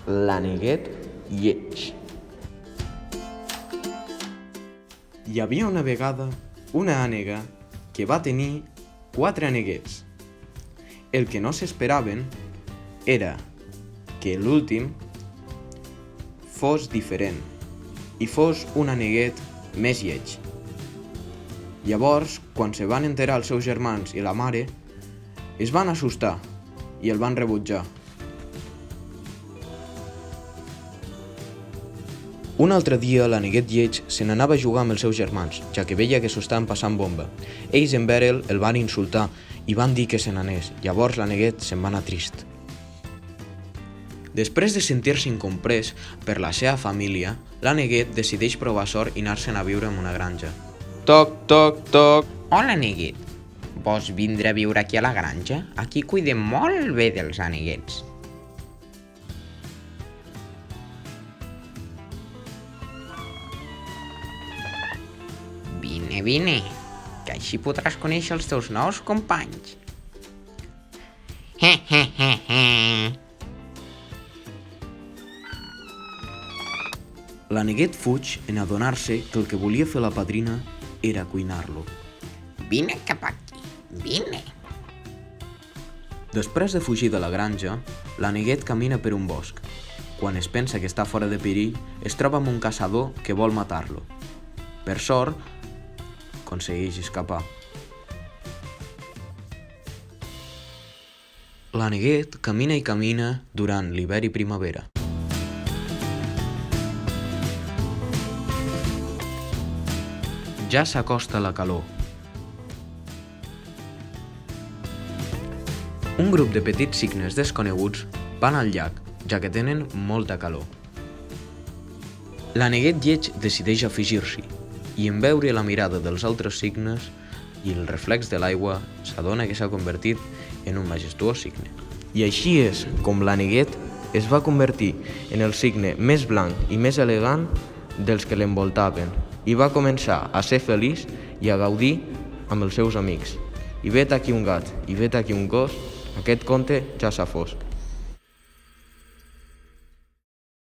L'Aneguet lleig. Hi havia una vegada una ànega que va tenir 4 aneguets. El que no s'esperaven era que l'últim fos diferent i fos un aneguet més lleig. Llavors, quan se van enterar els seus germans i la mare, es van assustar i el van rebutjar. Un altre dia, l'Aneguet lleig se n'anava a jugar amb els seus germans, ja que veia que s'ho estaven passant bomba. Ells en veure'l el van insultar i van dir que se n'anés. Llavors l'Aneguet se'n va anar trist. Després de sentir-se incomprès per la seva família, l'Aneguet decideix provar sort i anar-se'n a viure en una granja. Toc, toc, toc. Hola, Aneguet. Vols vindre a viure aquí a la granja? Aquí cuidem molt bé dels aneguets. Vine, que així podràs conèixer els teus nous companys. L'Aneguet fuig en adonar-se que el que volia fer la padrina era cuinar-lo. Vine cap aquí, vine. Després de fugir de la granja, l'Aneguet camina per un bosc. Quan es pensa que està fora de perill, es troba amb un caçador que vol matar-lo. Per sort, aconsegueix escapar. L'Aneguet camina i camina durant l'hivern i primavera. Ja s'acosta la calor. Un grup de petits cignes desconeguts van al llac, ja que tenen molta calor. L'Aneguet lleig decideix afegir-s'hi, i en veure la mirada dels altres cignes i el reflex de l'aigua s'adona que s'ha convertit en un majestuós cigne. I així és com l'Aneguet es va convertir en el cigne més blanc i més elegant dels que l'envoltaven i va començar a ser feliç i a gaudir amb els seus amics. I vet aquí un gat i vet aquí un gos, aquest conte ja s'ha fosc.